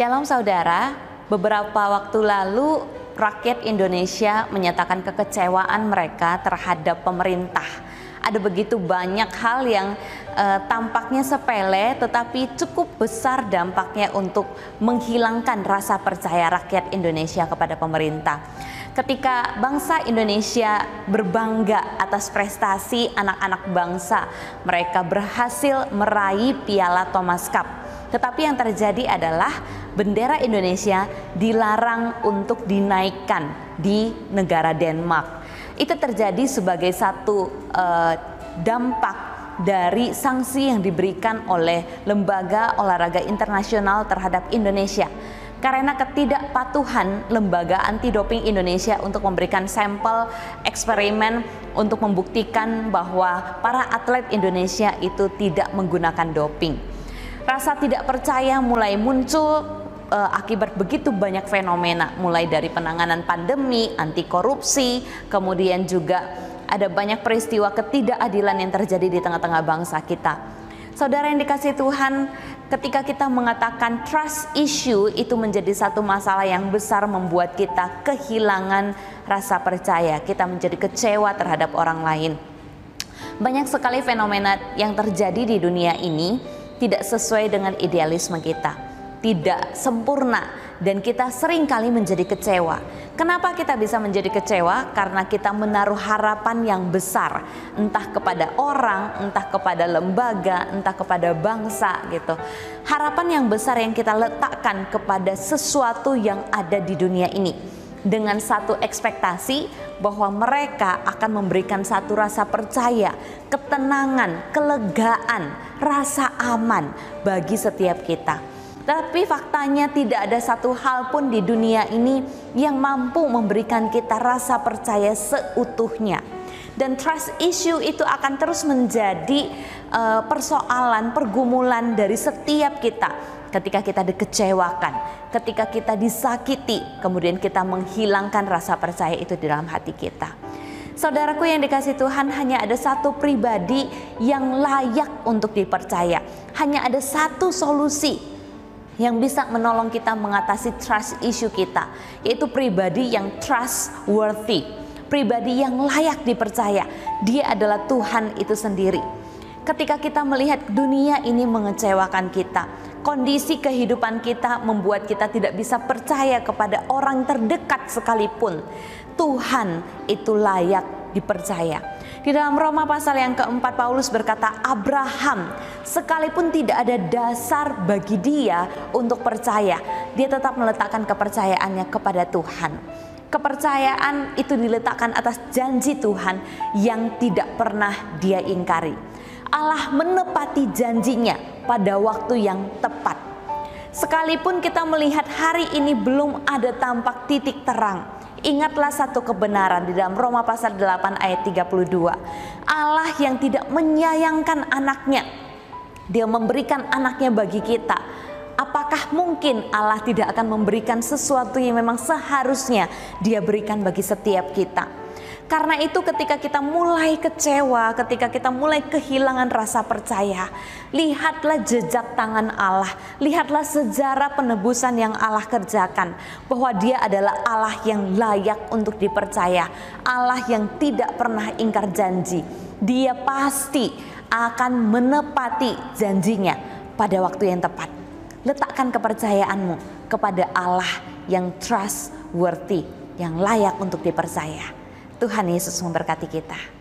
Shalom saudara, beberapa waktu lalu rakyat Indonesia menyatakan kekecewaan mereka terhadap pemerintah. Ada begitu banyak hal yang tampaknya sepele tetapi cukup besar dampaknya untuk menghilangkan rasa percaya rakyat Indonesia kepada pemerintah. Ketika bangsa Indonesia berbangga atas prestasi anak-anak bangsa, mereka berhasil meraih Piala Thomas Cup. Tetapi yang terjadi adalah bendera Indonesia dilarang untuk dinaikkan di negara Denmark. Itu terjadi sebagai satu dampak dari sanksi yang diberikan oleh Lembaga Olahraga Internasional terhadap Indonesia. Karena ketidakpatuhan Lembaga Anti Doping Indonesia untuk memberikan sampel eksperimen untuk membuktikan bahwa para atlet Indonesia itu tidak menggunakan doping. Rasa tidak percaya mulai muncul akibat begitu banyak fenomena, mulai dari penanganan pandemi, anti korupsi, kemudian juga ada banyak peristiwa ketidakadilan yang terjadi di tengah-tengah bangsa kita. Saudara yang dikasihi Tuhan, ketika kita mengatakan trust issue itu menjadi satu masalah yang besar, membuat kita kehilangan rasa percaya, kita menjadi kecewa terhadap orang lain. Banyak sekali fenomena yang terjadi di dunia ini tidak sesuai dengan idealisme kita, tidak sempurna, dan kita sering kali menjadi kecewa. Kenapa kita bisa menjadi kecewa? Karena kita menaruh harapan yang besar, entah kepada orang, entah kepada lembaga, entah kepada bangsa gitu. Harapan yang besar yang kita letakkan kepada sesuatu yang ada di dunia ini, dengan satu ekspektasi bahwa mereka akan memberikan satu rasa percaya, ketenangan, kelegaan, rasa aman bagi setiap kita. Tapi faktanya tidak ada satu hal pun di dunia ini yang mampu memberikan kita rasa percaya seutuhnya. Dan trust issue itu akan terus menjadi persoalan, pergumulan dari setiap kita. Ketika kita dikecewakan, ketika kita disakiti, kemudian kita menghilangkan rasa percaya itu di dalam hati kita. Saudaraku yang dikasihi Tuhan, hanya ada satu pribadi yang layak untuk dipercaya. Hanya ada satu solusi yang bisa menolong kita mengatasi trust issue kita, yaitu pribadi yang trustworthy, pribadi yang layak dipercaya. Dia adalah Tuhan itu sendiri. Ketika kita melihat dunia ini mengecewakan kita, kondisi kehidupan kita membuat kita tidak bisa percaya kepada orang terdekat sekalipun, Tuhan itu layak dipercaya. Di dalam Roma pasal yang keempat, Paulus berkata, Abraham sekalipun tidak ada dasar bagi dia untuk percaya, dia tetap meletakkan kepercayaannya kepada Tuhan. Kepercayaan itu diletakkan atas janji Tuhan yang tidak pernah dia ingkari. Allah menepati janjinya pada waktu yang tepat. Sekalipun kita melihat hari ini belum ada tampak titik terang, ingatlah satu kebenaran di dalam Roma pasal 8 ayat 32. Allah yang tidak menyayangkan anaknya, dia memberikan anaknya bagi kita. Apakah mungkin Allah tidak akan memberikan sesuatu yang memang seharusnya dia berikan bagi setiap kita? Karena itu ketika kita mulai kecewa, ketika kita mulai kehilangan rasa percaya, lihatlah jejak tangan Allah, lihatlah sejarah penebusan yang Allah kerjakan, bahwa dia adalah Allah yang layak untuk dipercaya, Allah yang tidak pernah ingkar janji. Dia pasti akan menepati janjinya pada waktu yang tepat. Letakkan kepercayaanmu kepada Allah yang trustworthy, yang layak untuk dipercaya. Tuhan Yesus memberkati kita.